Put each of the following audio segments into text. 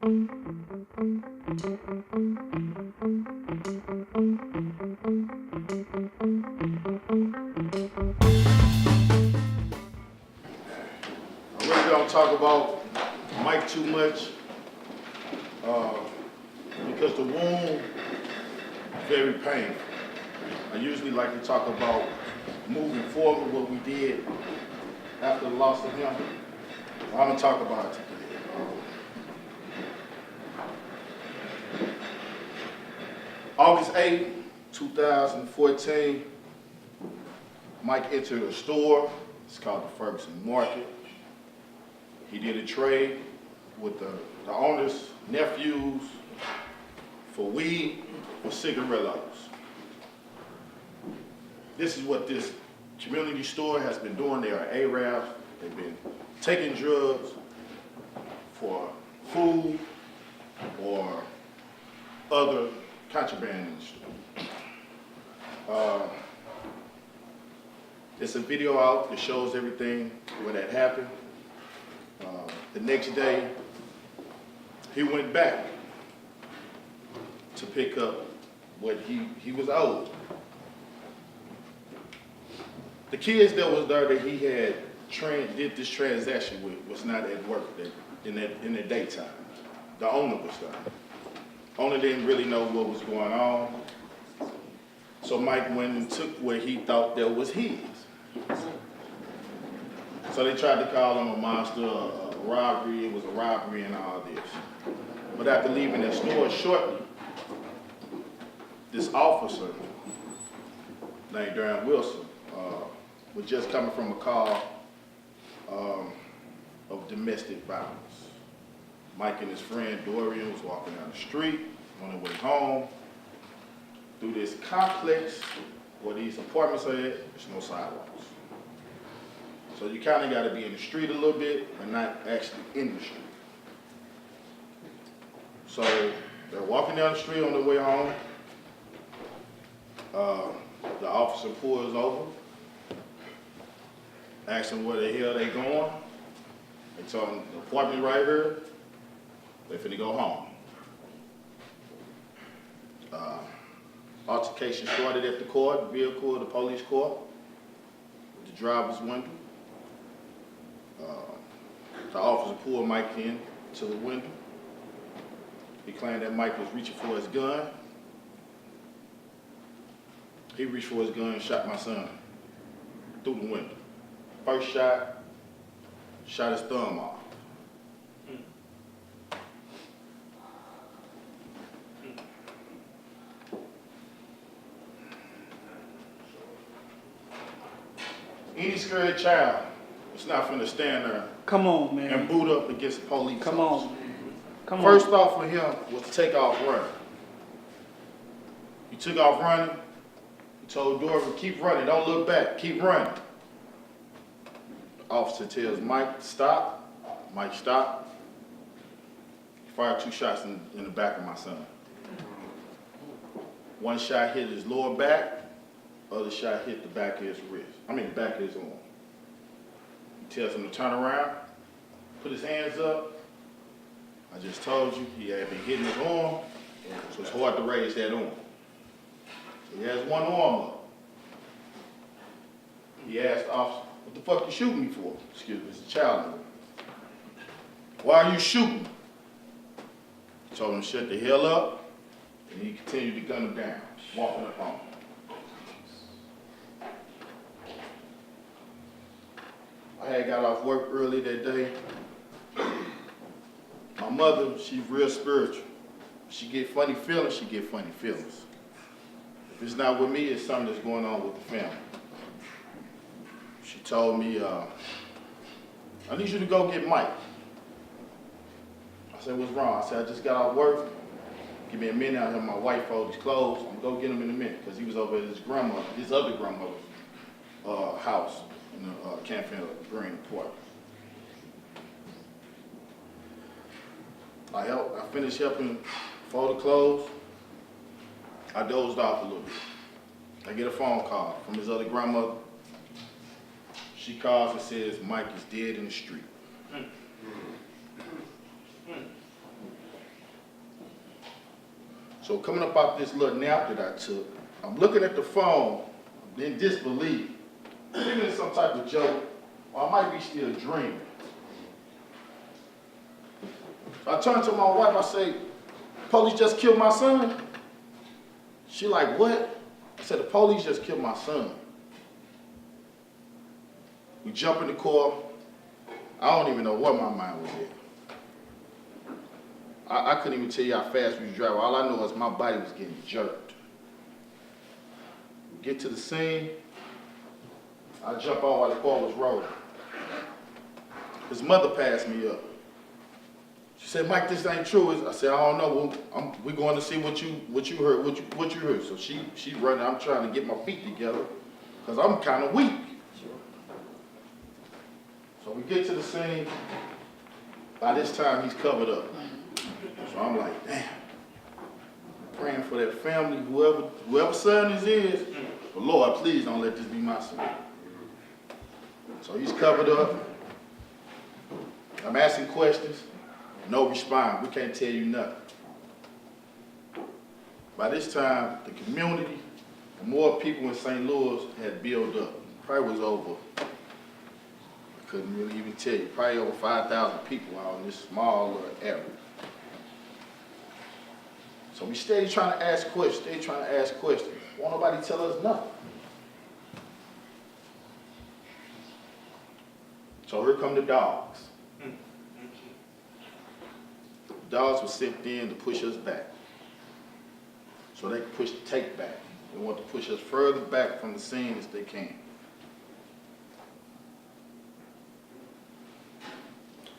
I really don't talk about Mike too much because the wound is very painful. I usually like to talk about moving forward, what we did after the loss of him. I'm gonna talk about it today. August 8th, 2014, Mike entered a store. It's called the Ferguson Market. He did a trade with the owner's nephews for weed, for cigarillos. This is what this community store has been doing. They are Arabs. They've been taking drugs for food or other contraband industry. There's a video out that shows everything where that happened. The next day, he went back to pick up what he was owed. The kids that was there that he had did this transaction with was not at work in the daytime. The owner was there. Owner didn't really know what was going on. So Mike went and took what he thought that was his. So they tried to call him a monster, a robbery. It was a robbery and all this. But after leaving that store shortly, this officer named Darren Wilson was just coming from a call of domestic violence. Mike and his friend Dorian was walking down the street on their way home through this complex where these apartments are at. There's no sidewalks. So you kind of got to be in the street a little bit, but not actually in the street. So they're walking down the street on their way home. The officer pulls over, asks them where the hell they going. They tell them the apartment right here. They finna go home. Altercation started at the court, vehicle, the police car, with the driver's window. The officer pulled Mike in to the window. He claimed that Mike was reaching for his gun. He reached for his gun and shot my son through the window. First shot his thumb off. Any scared child is not finna stand there Come on, man. and boot up against the police Come officer. on, man. Come First on. off for him was to take off running. He took off running. He told Dorian, keep running, don't look back, keep running. The officer tells Mike, stop. Mike stopped. He fired 2 shots in the back of my son. One shot hit his lower back, other shot hit the back of his wrist. Back of his arm. He tells him to turn around, put his hands up. I just told you he had been hitting his arm, so it's hard to raise that arm. So he has one arm up. He asked the officer, what the fuck you shooting me for? Excuse me, it's a child. Why are you shooting? He told him to shut the hell up, and he continued to gun him down, walking up on him. I had got off work early that day. My mother, she's real spiritual. She get funny feelings, she get funny feelings. If it's not with me, it's something that's going on with the family. She told me, I need you to go get Mike. I said, what's wrong? I said, I just got off work. Give me a minute, I'll have my wife fold his clothes. I'm gonna go get him in a minute, because he was over at his other grandmother's house in the Canfield Green Apartment. I finished helping fold the clothes. I dozed off a little bit. I get a phone call from his other grandmother. She calls and says Mike is dead in the street. So coming up out this little nap that I took, I'm looking at the phone in disbelief, thinking it's some type of joke, or I might be still dreaming. So I turned to my wife, I say, police just killed my son? She like, what? I said, the police just killed my son. We jump in the car. I don't even know where my mind was at. I couldn't even tell you how fast we was driving. All I know is my body was getting jerked. We get to the scene. I jump on while the car was rolling. His mother passed me up. She said, Mike, this ain't true. I said, I don't know. We're going to see what you heard. What you heard. So she running. I'm trying to get my feet together because I'm kind of weak. So we get to the scene. By this time, he's covered up. So I'm like, damn. Praying for that family, whoever son this is. But Lord, please don't let this be my son. So he's covered up. I'm asking questions. No response. We can't tell you nothing. By this time, the community, and more people in St. Louis had built up. Probably was over, I couldn't really even tell you, probably over 5,000 people out in this small little area. So we stayed trying to ask questions, Won't nobody tell us nothing. So here come the dogs. The dogs were sent in to push us back. So they could push the tape back. They want to push us further back from the scene as they can.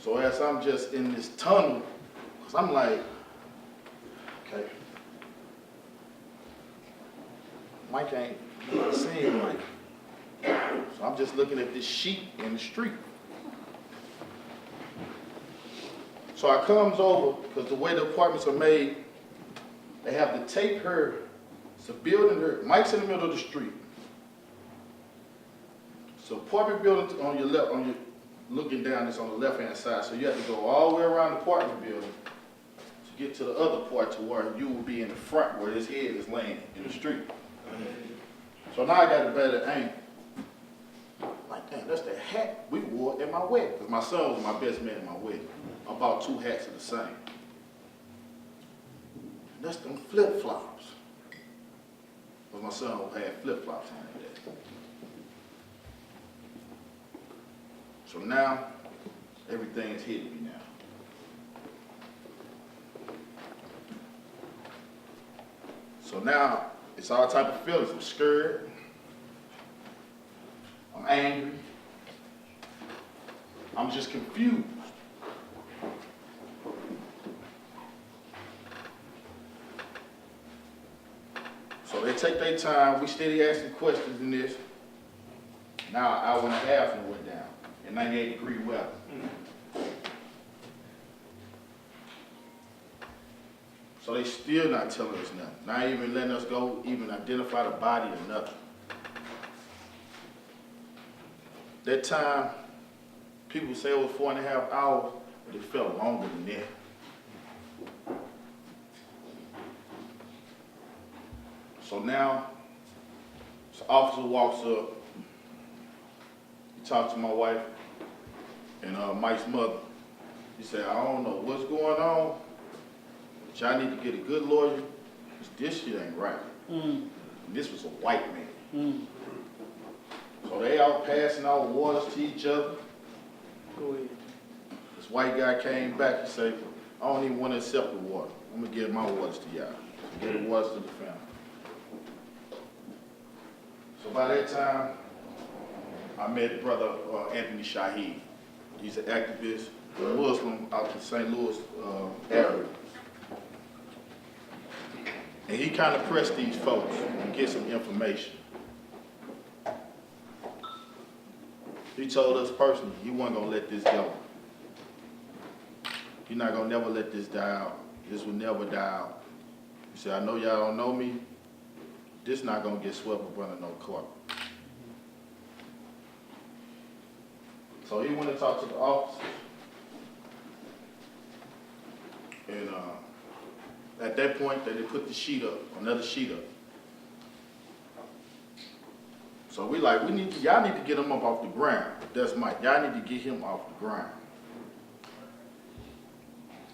So as I'm just in this tunnel, because I'm like, okay, Mike ain't seeing Mike. So I'm just looking at this sheet in the street. So I comes over, because the way the apartments are made, they have to take her, it's a building her, Mike's in the middle of the street. So apartment building on your left, looking down, it's on the left-hand side. So you have to go all the way around the apartment building to get to the other part to where you will be in the front where his head is laying in the street. So now I got a better angle. Like, damn, that's the hat we wore at my wedding. Because my son was my best man at my wedding. I bought 2 hats of the same. And that's them flip-flops. Because my son had flip-flops on that day. So now, everything is hitting me now. So now, it's all type of feelings. I'm scared. I'm angry. I'm just confused. So they take their time. We steady asking questions in this. Now, an hour and a half and went down in 98-degree weather. So they still not telling us nothing. Not even letting us go, even identify the body or nothing. That time, people say it was 4.5 hours, but it felt longer than that. So now, this officer walks up, he talks to my wife and Mike's mother. He said, I don't know what's going on, but y'all need to get a good lawyer, because this shit ain't right. And this was a white man. So they out passing out waters to each other. Go ahead. This white guy came back and said, I don't even want to accept the water. I'm going to give my waters to y'all. So give the waters to the family. So by that time, I met Brother Anthony Shaheed. He's an activist, a Muslim out in St. Louis area. And he kind of pressed these folks and get some information. He told us personally he wasn't going to let this go. He's not going to never let this die out. This will never die out. He said, I know y'all don't know me. This not going to get swept up under no court. So he went and talked to the officers. And At that point, they put the sheet up, another sheet up. So we like, y'all need to get him up off the ground. That's Mike. Y'all need to get him off the ground.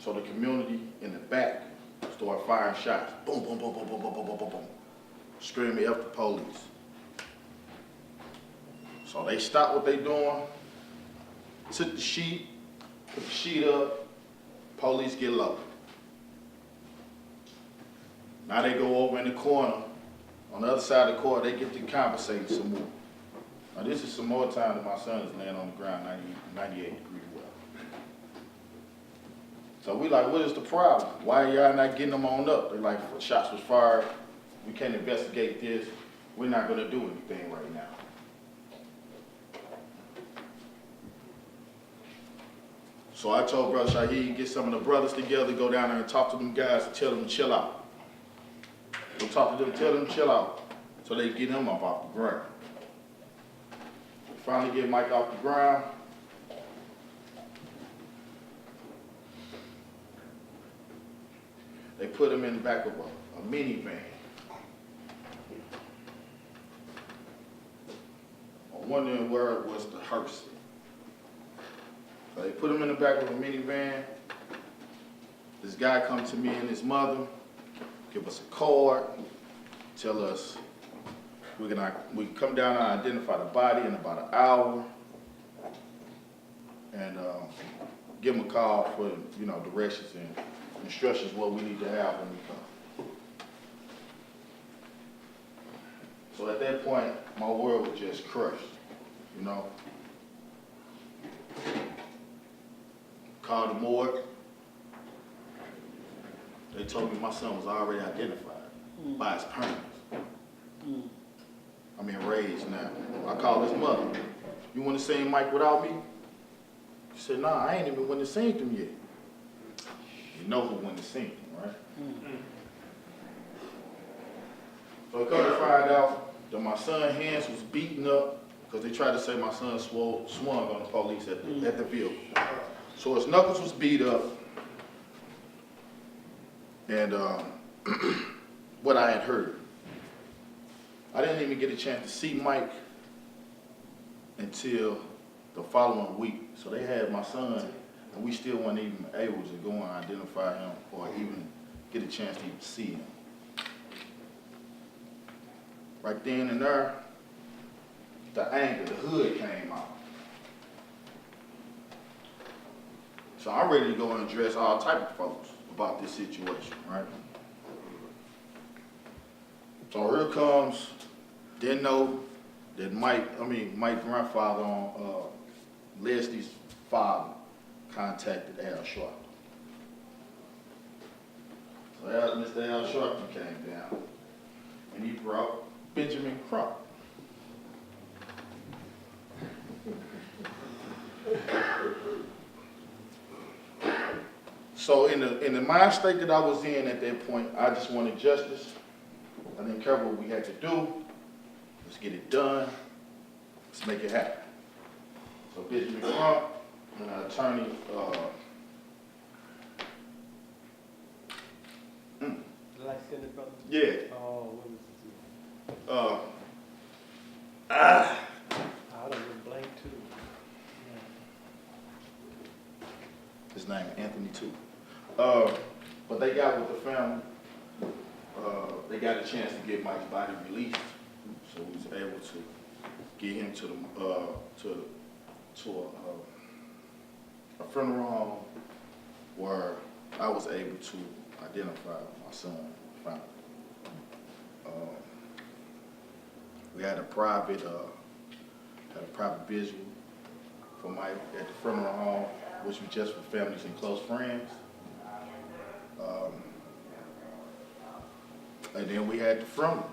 So the community in the back started firing shots. Boom, boom, boom, boom, boom, boom, boom, boom, boom, boom. Screaming up the police. So they stopped what they doing, took the sheet, put the sheet up, police get low. Now they go over in the corner. On the other side of the court, they get to conversating some more. Now this is some more time that my son is laying on the ground, 98 degrees well. So we like, what is the problem? Why are y'all not getting them on up? They like, shots was fired. We can't investigate this. We're not gonna do anything right now. So I told Brother Shaheed, get some of the brothers together, go down there and talk to them guys and tell them to chill out. Go talk to them, tell them to chill out, so they get him up off the ground. We finally get Mike off the ground. They put him in the back of a minivan. I'm wondering where it was the hearse. So they put him in the back of a minivan. This guy comes to me and his mother, give us a card, tell us we can come down and identify the body in about an hour, and give them a call for directions and instructions what we need to have when we come. So at that point, my world was just crushed, Called the morgue. They told me my son was already identified by his parents. I'm enraged now. I called his mother. You want to see Mike without me? She said, nah, I ain't even went to see him yet. You know who went to see him, right? So I come to find out that my son's hands was beaten up because they tried to say my son swung on the police at the vehicle. So his knuckles was beat up. And what I had heard. I didn't even get a chance to see Mike until the following week. So they had my son, and we still weren't even able to go and identify him or even get a chance to even see him. Right then and there, the anger, the hood came out. So I'm ready to go and address all type of folks about this situation, right? So here comes, didn't know that Mike's grandfather on Leslie's father contacted Al Sharpton. So Mr. Al Sharpton came down and he brought Benjamin Crump. So in the mind state that I was in at that point, I just wanted justice. I didn't care what we had to do. Let's get it done. Let's make it happen. So Benjamin Crump and our attorney, The light-skinned brother? yeah. Oh, what was his name? I I don't know, blank too. his name Anthony too. But they got with the family. They got a chance to get Mike's body released, so we was able to get him to a funeral home where I was able to identify my son finally. We had a private visual for Mike at the funeral home, which was just for families and close friends. And then we had the funeral.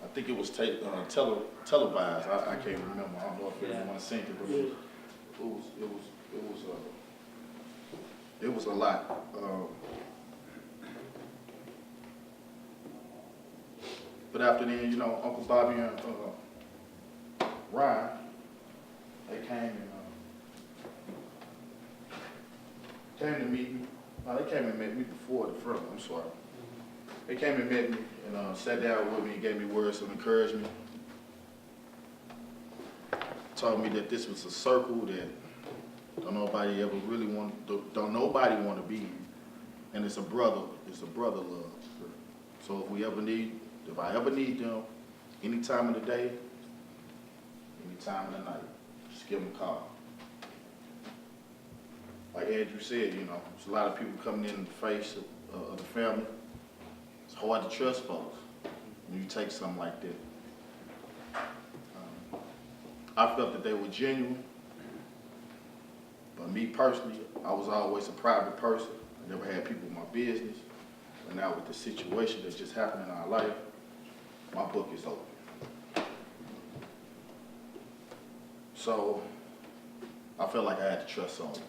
I think it was televised. I can't remember. I don't know if anyone seen it, but it was a lot. But after then, Uncle Bobby and Ryan, they came to meet me, No, they came and met me before the front. I'm sorry. They came and met me and sat down with me and gave me words of encouragement. Told me that this was a circle that don't nobody ever really don't nobody want to be in. And it's a brother love. So if I ever need them, any time of the day, any time of the night, just give them a call. Like Andrew said, you know, there's a lot of people coming in the face of the family. It's hard to trust folks when you take something like that. I felt that they were genuine, but me personally, I was always a private person. I never had people in my business. But now with the situation that just happened in our life, my book is open. So I felt like I had to trust someone.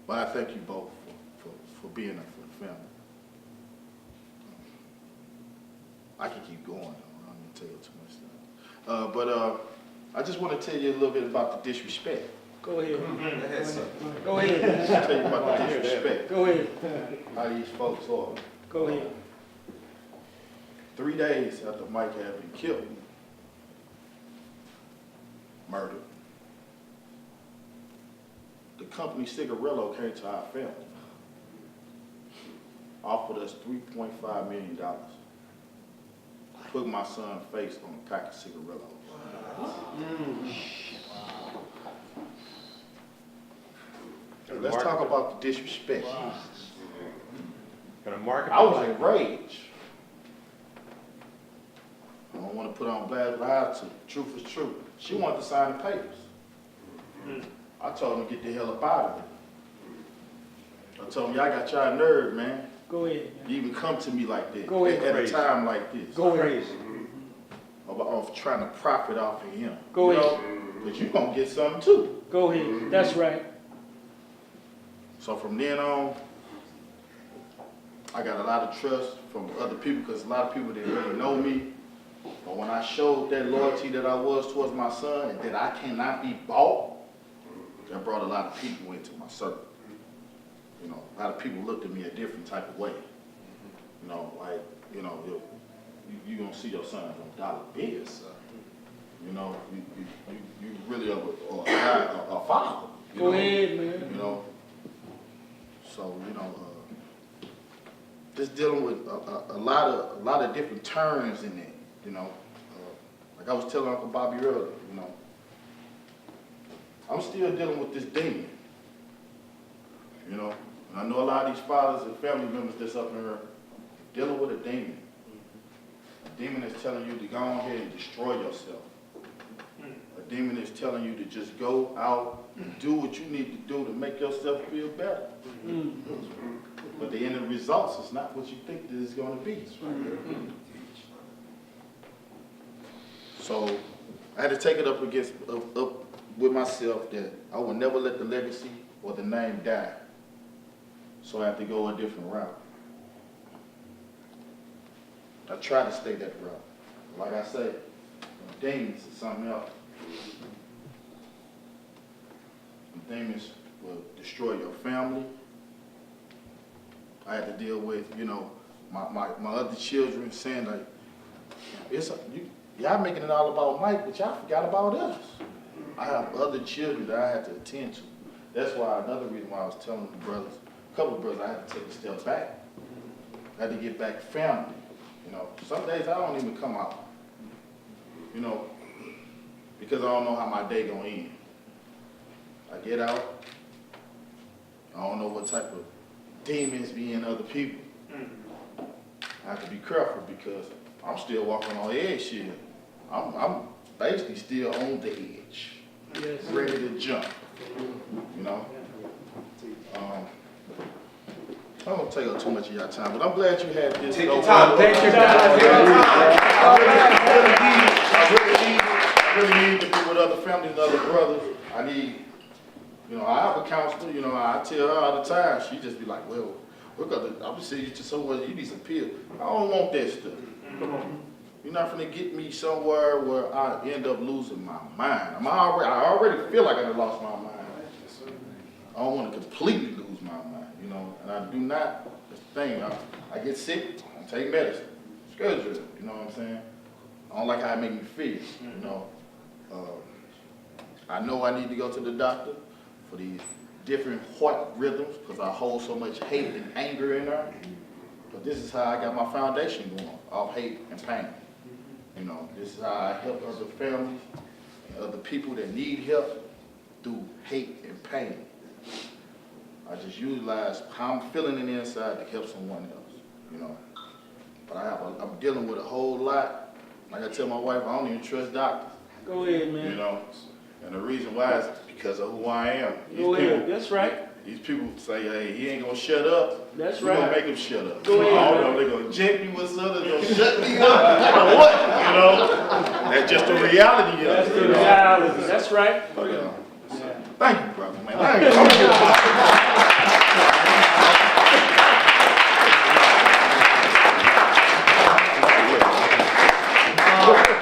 But I thank you both for being there for the family. I can keep going, though. I don't need to tell you too much stuff. I just want to tell you a little bit about the disrespect. Go ahead. Go ahead. I'll tell you about the disrespect. Go ahead. How these folks are. Go ahead. 3 days after Mike had been killed, murdered, the company Cigarillo came to our family, offered us $3.5 million, put my son's face on a pack of cigarillos. Let's talk about the disrespect. I was enraged. I don't want to put on black lies to truth is true. She wanted to sign the papers. I told him to get the hell up out of it. I told him, y'all got y'all nerve, man. Go ahead. You even come to me like that. Go ahead. At a time like this. Go ahead. Of trying to profit off of him. Go you ahead. But you gonna get something too. Go ahead. That's right. So from then on, I got a lot of trust from other people because a lot of people didn't really know me. But when I showed that loyalty that I was towards my son and that I cannot be bought, that brought a lot of people into my circle. You know, a lot of people looked at me a different type of way. You know, like, you know, you gonna see your son on dollar bills. You know, you really a father. Go ahead, man. You know, so you know, just dealing with a lot of different turns in it. You know, like I was telling Uncle Bobby earlier. You know, I'm still dealing with this demon. You know, and I know a lot of these fathers and family members that's up here dealing with a demon. A demon is telling you to go on ahead and destroy yourself. A demon is telling you to just go out and do what you need to do to make yourself feel better. But the end results is not what you think that it's going to be. So I had to take it up with myself that I would never let the legacy or the name die. So I have to go a different route. I try to stay that route. Like I said, demons is something else. Demons will destroy your family. I had to deal with, you know, my other children saying like, y'all making it all about Mike, but y'all forgot about us. I have other children that I had to attend to. That's why another reason why I was telling the brothers, a couple of brothers, I had to take a step back. I had to get back family. You know, some days I don't even come out. You know, because I don't know how my day gonna end. I get out, I don't know what type of demons be in other people. I have to be careful because I'm still walking on eggshell. I'm basically still on the edge, Yes. ready to jump. You know. I don't take up too much of your time, but I'm glad you had this. Take your time. Take your time. I really need to be with other families and other brothers. I need, you know, I have a counselor, you know, I tell her all the time, she just be like, well, I'm gonna send you to somewhere, you need some pills. I don't want that stuff. Come on. You're not gonna get me somewhere where I end up losing my mind. I already feel like I done lost my mind. I don't want to completely lose my mind, you know, and I do not, that's the thing, I get sick, I take medicine, schedule it, you know what I'm saying? I don't like how it make me feel, you know. I know I need to go to the doctor for these different heart rhythms because I hold so much hate and anger in there. But this is how I got my foundation going, off hate and pain. You know, this is how I help other families and other people that need help through hate and pain. I just utilize how I'm feeling in the inside to help someone else, you know. But I'm dealing with a whole lot. Like I tell my wife, I don't even trust doctors. Go ahead, man. You know, and the reason why is because of who I am. Go ahead. That's right. These people say, hey, he ain't gonna shut up. That's We right. gonna make him shut up. Go ahead, I don't know, they're gonna eject me with something, they're gonna shut me up, or what, you know? That's just the reality of That's it. the you know? reality. That's right. But, thank you, brother, man. Thank you.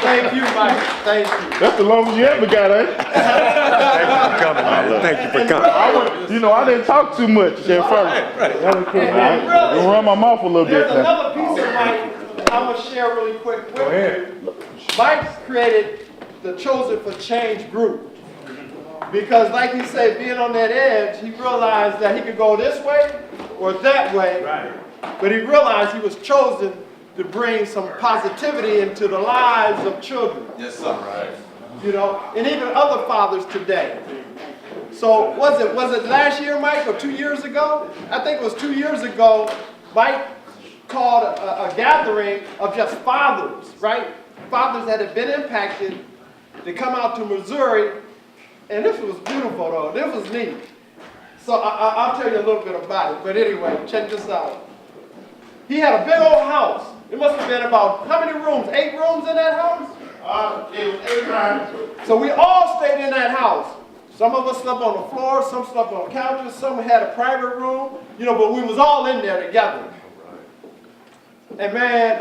Thank you, Mike. Thank you. That's the longest you ever got, eh? Thank you for coming. You know, I didn't talk too much at first. And really, run my mouth a little there's another piece of Mike I'm going to share really quick with you. Mike created the Chosen for Change group. Because like he said, being on that edge, he realized that he could go this way or that way. Right. But he realized he was chosen to bring some positivity into the lives of children. Yes, sir. Right. You know, and even other fathers today. So was it last year, Mike, or 2 years ago? I think it was 2 years ago, Mike called a gathering of just fathers, right? Fathers that had been impacted to come out to Missouri. And this was beautiful, though. This was neat. So I'll tell you a little bit about it. But anyway, check this out. He had a big old house. It must have been about, how many rooms? 8 rooms in that house? It was 8 times. So we all stayed in that house. Some of us slept on the floor, some slept on couches, some had a private room, you know, but we was all in there together. And man,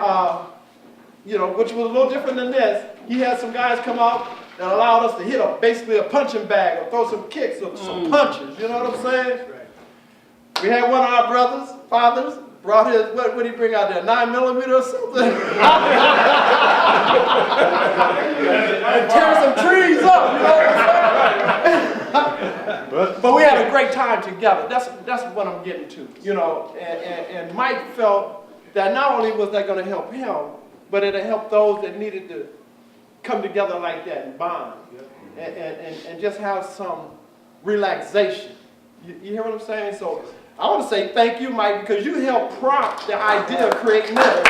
you know, which was a little different than this, he had some guys come out that allowed us to hit basically a punching bag or throw some kicks or some punches, you know what I'm saying? We had one of our fathers, brought his, what did he bring out there, 9mm or something? And tear some trees up, you know what I'm saying? But we had a great time together. That's what I'm getting to, you know. And Mike felt that not only was that going to help him, but it'll help those that needed to come together like that and bond and just have some relaxation. You hear what I'm saying? So I want to say thank you, Mike, because you helped prompt the idea of creating this.